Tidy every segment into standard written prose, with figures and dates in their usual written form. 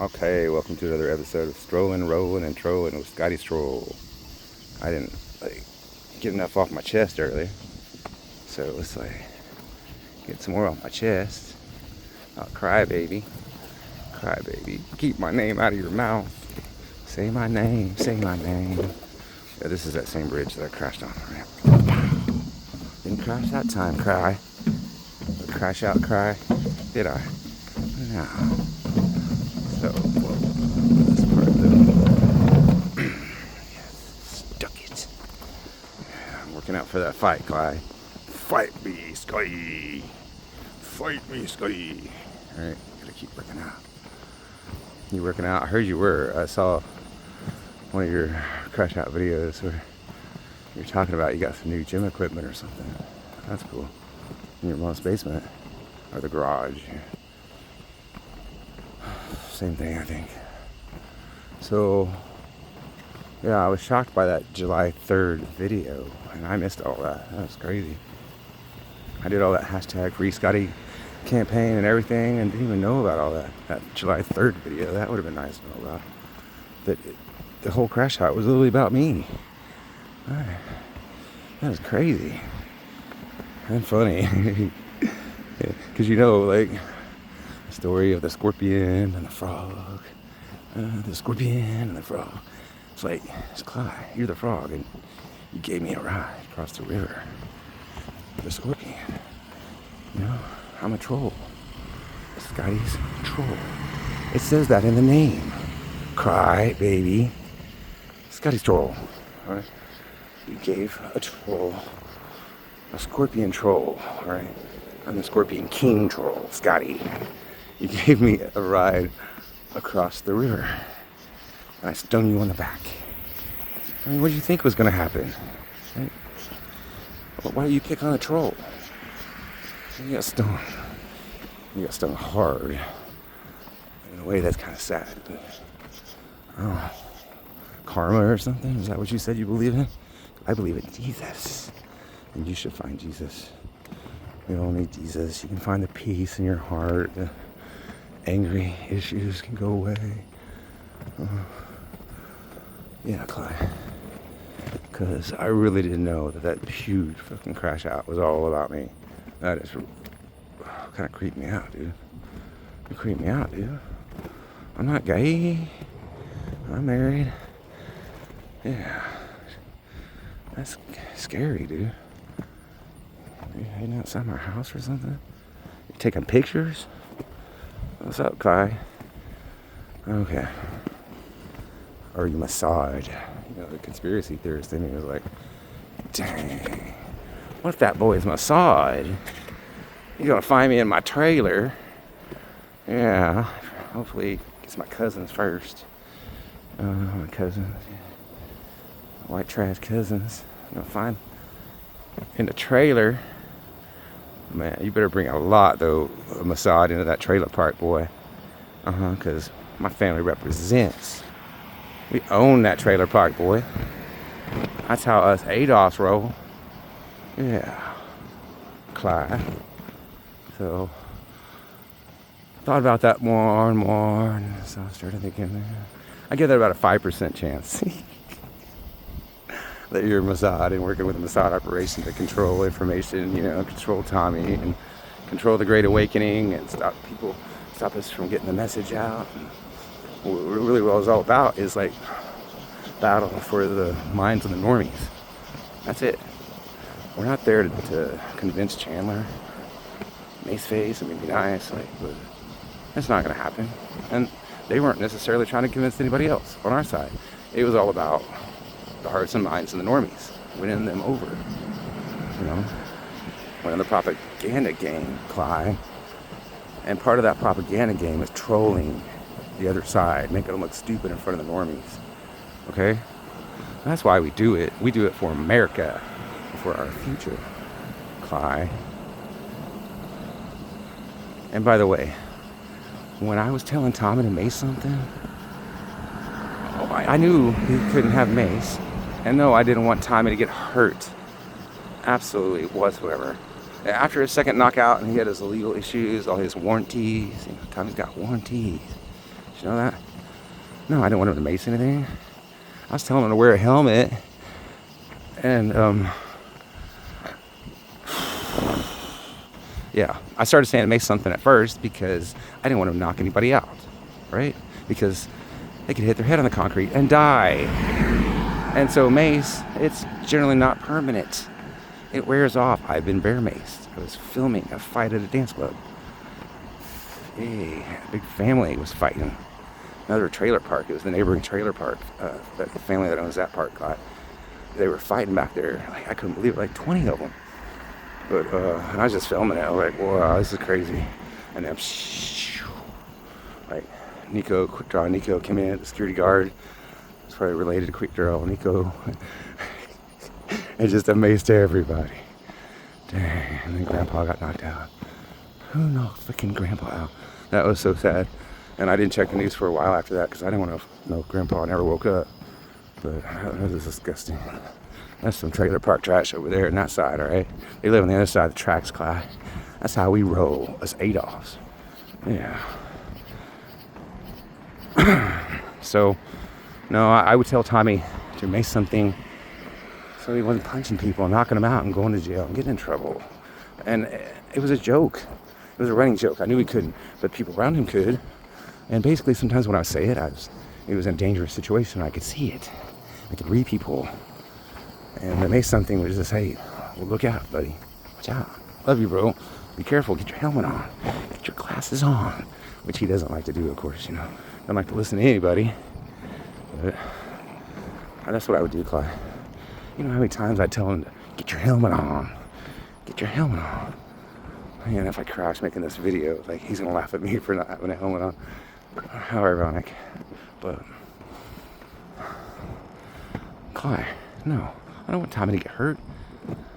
Okay, welcome to another episode of Strolling, Rolling, and Trolling with Scotty Stroll. I didn't get enough off my chest earlier, so let's get some more off my chest. Cry baby, keep my name out of your mouth. Say my name, say my name. Yeah, this is that same bridge that I crashed on. Right? Didn't crash that time, cry. Crash out, cry. Did I? No. So, this part though. Yes, stuck it. Yeah, I'm working out for that fight, Clyde. Fight me, Scotty. Fight me, Scotty. Alright, gotta keep working out. You working out? I heard you were. I saw one of your crash out videos where you're talking about you got some new gym equipment or something. That's cool. In your mom's basement. Or the garage. Same thing, I think. So, yeah, I was shocked by that July 3rd video, and I missed all that. That was crazy. I did all that hashtag Free Scotty campaign and everything, and didn't even know about all that. That July 3rd video, that would have been nice to know about. The whole crash out was literally about me. That was crazy. And funny. Because the story of the scorpion and the frog. The scorpion and the frog. It's Clyde, you're the frog, and you gave me a ride across the river. The scorpion. I'm a troll. Scotty's troll. It says that in the name. Cry, baby. Scotty's troll. Alright? You gave a troll, a scorpion troll, alright? I'm the Scorpion King troll, Scotty. You gave me a ride across the river. And I stung you on the back. I mean, what did you think was going to happen? Right? Well, why do you pick on a troll? You got stung. You got stung hard. In a way that's kind of sad. But, oh, karma or something? Is that what you said you believe in? I believe in Jesus. And you should find Jesus. We all need Jesus. You can find the peace in your heart. The angry issues can go away. Yeah, Clyde. Because I really didn't know that huge fucking crash out was all about me. That is kind of creeped me out, dude. You creeped me out, dude. I'm not gay. I'm married. Yeah. That's scary, dude. You hanging outside my house or something? You taking pictures? What's up, Kai? Okay. Or you massage. The conspiracy theorist in me was like, dang. What if that boy's massage? He's gonna find me in my trailer. Yeah. Hopefully it's my cousins first. My cousins. White trash cousins. I'm gonna find in the trailer. Man, you better bring a lot, though, of Mossad into that trailer park, boy. Because my family represents. We own that trailer park, boy. That's how us ADOS roll. Yeah. Clyde. So, thought about that more and more, and so I started thinking, I give that about a 5% chance. That you're Mossad and working with a Mossad operation to control information, control Tommy and control the Great Awakening and stop us from getting the message out. And what it's all about is battle for the minds of the normies. That's it. We're not there to convince Chandler, Maceface. I mean, be nice, but that's not going to happen. And they weren't necessarily trying to convince anybody else on our side. It was all about the hearts and minds of the normies, winning them over. Winning the propaganda game, Clyde. And part of that propaganda game is trolling the other side, making them look stupid in front of the normies. Okay? That's why we do it. We do it for America, for our future, Clyde. And by the way, when I was telling Tommy to mace something, I knew he couldn't have mace. And no, I didn't want Tommy to get hurt. Absolutely whatsoever. After his second knockout and he had his illegal issues, all his warranties, Tommy's got warranties. Did you know that? No, I didn't want him to mace anything. I was telling him to wear a helmet. And, yeah, I started saying to mace something at first because I didn't want him to knock anybody out, right? Because they could hit their head on the concrete and die. And so mace, it's generally not permanent. It wears off. I've been bear maced. I was filming a fight at a dance club. Hey, a big family was fighting. Another trailer park. It was the neighboring trailer park. The family that owns that park got. They were fighting back there. Like, I couldn't believe it. Like 20 of them. But and I was just filming it. I was like, wow, this is crazy. And then, like, Nico, Quick Draw Nico came in, the security guard. It's probably related to Quick Draw Nico. And just amazed everybody. Dang. And then Grandpa got knocked out. Who knocked freaking Grandpa out? That was so sad. And I didn't check the news for a while after that because I didn't want to know Grandpa never woke up. But that was disgusting. That's some trailer park trash over there on that side, alright? They live on the other side of the tracks, Clyde. That's how we roll, us Adolfs. Yeah. So, no, I would tell Tommy to make something so he wasn't punching people and knocking them out and going to jail and getting in trouble. And it was a joke. It was a running joke. I knew he couldn't, but people around him could. And basically, sometimes when I would say it, it was in a dangerous situation. I could see it. I could read people. And the mace something was just, hey, well, look out, buddy. Watch out. Love you, bro. Be careful. Get your helmet on. Get your glasses on. Which he doesn't like to do, of course, you know. Doesn't like to listen to anybody. But that's what I would do, Clyde. You know how many times I tell him to get your helmet on. Get your helmet on. And if I crash making this video, like, he's gonna laugh at me for not having a helmet on. How ironic. But Clyde, no. I don't want Tommy to get hurt.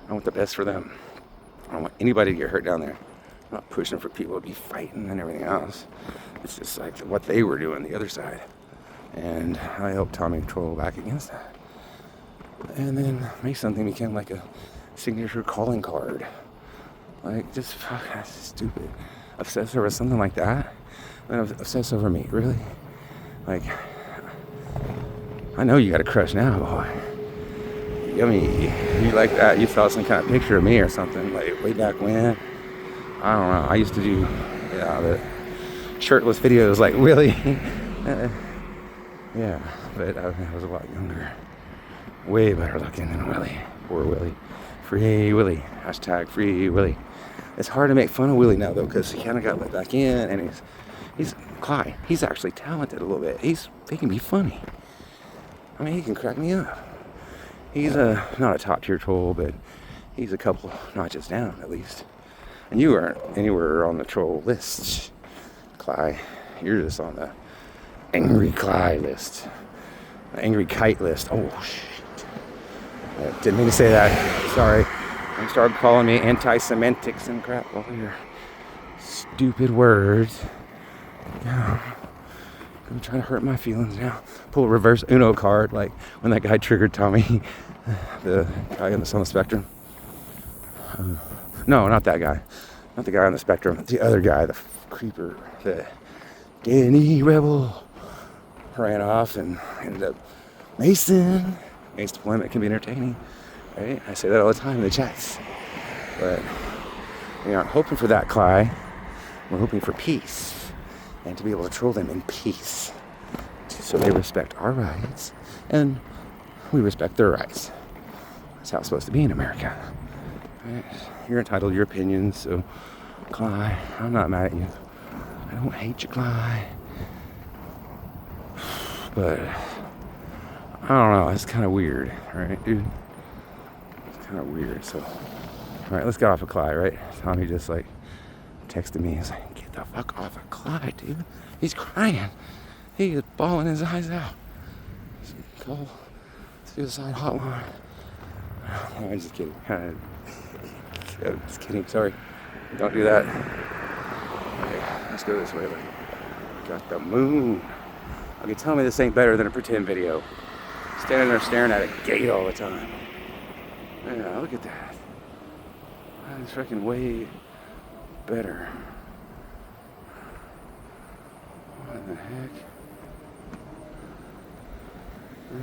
I want the best for them. I don't want anybody to get hurt down there. I'm not pushing for people to be fighting and everything else. It's just like what they were doing, the other side. And I helped Tommy troll back against that. And then make something became like a signature calling card. Like, just fuck, that's stupid. Obsess over something like that? And obsess over me, really? Like, I know you got a crush now, boy. I mean, you like that? You saw some kind of picture of me or something, like way back when? I don't know. I used to do, the shirtless videos, like, really? Yeah, but I was a lot younger. Way better looking than Willie. Poor Willie. Free Willie. Hashtag free Willie. It's hard to make fun of Willie now, though, because he kind of got let back in, and he's Clyde. He's actually talented a little bit. He can be funny. I mean, he can crack me up. He's not a top tier troll, but he's a couple notches down, at least. And you aren't anywhere on the troll list, Clyde. You're just on the angry Clyde list. The angry kite list. Oh, shit. Didn't mean to say that. Sorry. They started calling me anti-Semitics and crap. All your stupid words. Yeah. I'm trying to hurt my feelings now. Pull a reverse Uno card, like when that guy triggered Tommy, the guy on the spectrum. No, not that guy. Not the guy on the spectrum. The other guy, the creeper, the Guinea rebel, ran off and ended up Mason. Mace deployment can be entertaining, right? I say that all the time in the chats. But we aren't hoping for that, Clyde. We're hoping for peace. And to be able to troll them in peace. So they respect our rights, and we respect their rights. That's how it's supposed to be in America. Right? You're entitled to your opinions, so Clyde, I'm not mad at you. I don't hate you, Clyde. But I don't know, it's kind of weird, right, dude? It's kind of weird, so. Alright, let's get off of Clyde, right? Tommy just like texted me, he's like, get the fuck off of Clyde, dude. He's crying. He is bawling his eyes out. Call suicide hotline. I'm just kidding. Just kidding, sorry. Don't do that. Okay, let's go this way. Got the moon. Okay, tell me this ain't better than a pretend video. Standing there staring at a gate all the time. Yeah, look at that. That's freaking way better. What the heck?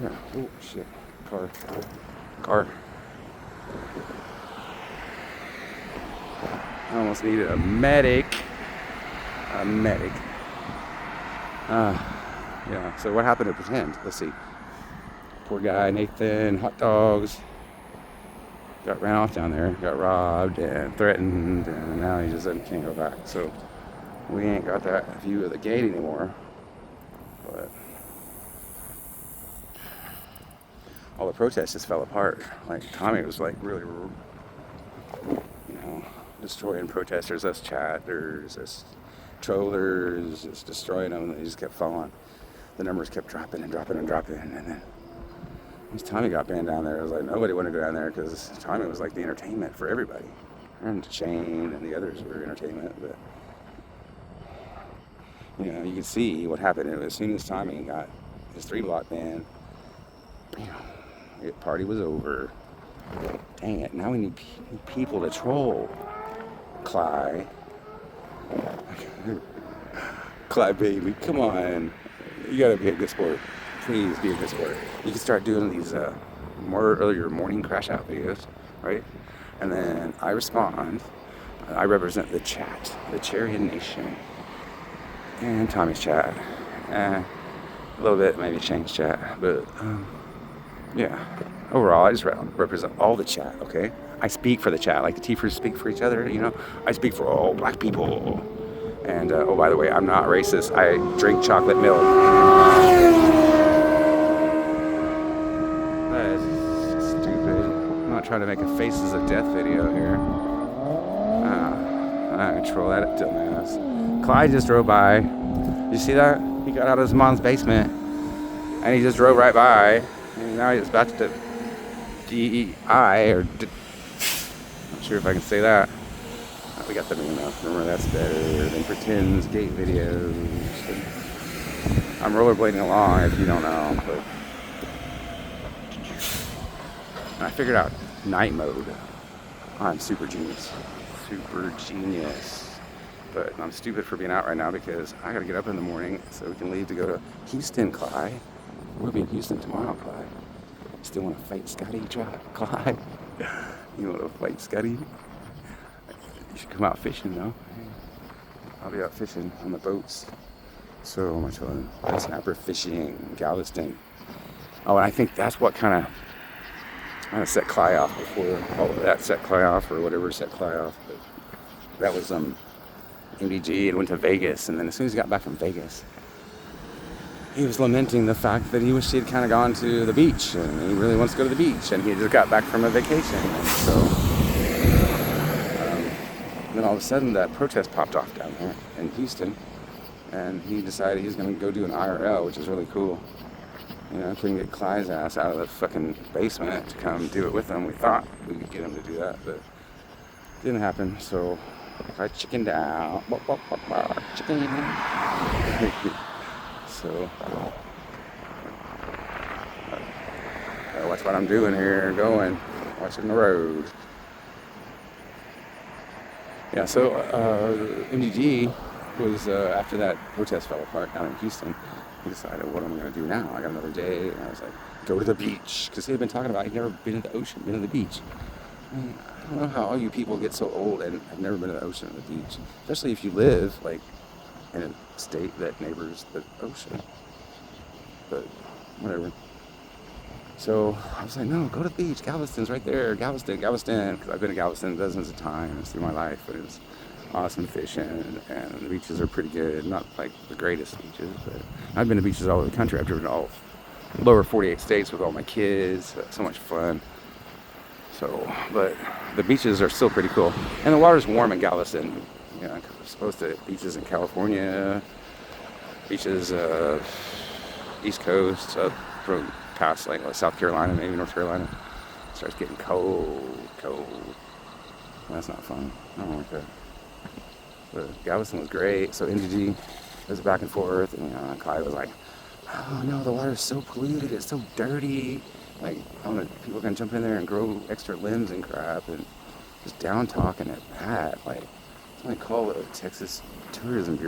Yeah. Oh shit. Car. I almost needed a medic. Yeah, so what happened to pretend? Let's see. Poor guy, Nathan, hot dogs. Got ran off down there, got robbed and threatened, and now he just can't go back. So we ain't got that view of the gate anymore. But all the protests just fell apart. Like Tommy was like really, destroying protesters, us chatters, us trollers, just destroying them, and they just kept falling. The numbers kept dropping, and then once Tommy got banned down there, it was like nobody wanted to go down there because Tommy was like the entertainment for everybody. And Shane and the others were entertainment, but you could see what happened. As soon as Tommy got his 3-block ban, the party was over. Dang it, now we need people to troll. Cly, baby, come on. You gotta be a good sport. Please be a good sport. You can start doing these earlier morning crash out videos, right? And then I respond. I represent the chat, the Cherry Nation, and Tommy's chat, a little bit maybe Shane's chat, but yeah. Overall, I just represent all the chat, okay? I speak for the chat, like the T-Fers speak for each other, I speak for all black people. And, oh, by the way, I'm not racist. I drink chocolate milk. That is stupid. I'm not trying to make a Faces of Death video here. I control that dumbass. Clyde just drove by. You see that? He got out of his mom's basement. And he just drove right by. And now he's about to DEI, or not sure if I can say that. We got the meme up. Remember, that's better than Pretend's gate videos. I'm rollerblading along, if you don't know, but I figured out night mode. I'm super genius. But I'm stupid for being out right now because I gotta get up in the morning so we can leave to go to Houston, Clyde. We'll be in Houston tomorrow, Clyde. Still want to fight Scotty, Clyde? You want to fight Scotty? You should come out fishing, though. I'll be out fishing on the boats. So much fun. Snapper fishing, Galveston. Oh, and I think that's what kind of set Cly off before all of that set Cly off, or whatever set Cly off. But that was MDG and went to Vegas, and then as soon as he got back from Vegas, he was lamenting the fact that he wished he had kind of gone to the beach, and he really wants to go to the beach, and he just got back from a vacation. And so then all of a sudden that protest popped off down there in Houston, and he decided he was going to go do an IRL, which is really cool. Couldn't get Clyde's ass out of the fucking basement to come do it with him. We thought we could get him to do that, but it didn't happen. So I chickened out. Chicken. So watch what I'm doing here, watching the road. Yeah, so MDG was, after that protest fell apart down in Houston, he decided, what am I going to do now? I got another day, and I was like, go to the beach, because he had been talking about he'd never been to the ocean, been to the beach. I don't know how all you people get so old and have never been to the ocean or the beach, especially if you live, like, in a state that neighbors the ocean. But whatever. So I was like, no, go to the beach. Galveston's right there. Galveston. Because I've been to Galveston dozens of times through my life, but it was awesome fishing, and the beaches are pretty good. Not like the greatest beaches, but I've been to beaches all over the country. I've driven to all lower 48 states with all my kids. So much fun. So, but the beaches are still pretty cool, and the water's warm in Galveston. We're supposed to beaches in California, beaches East Coast, from past like South Carolina, maybe North Carolina. It starts getting cold. That's not fun. I don't like that. But Galveston was great. So NGG was back and forth, and Clyde was like, "Oh no, the water's so polluted. It's so dirty. Like, people can jump in there and grow extra limbs and crap, and just down talking it bad. Like, somebody call the Texas Tourism Bureau."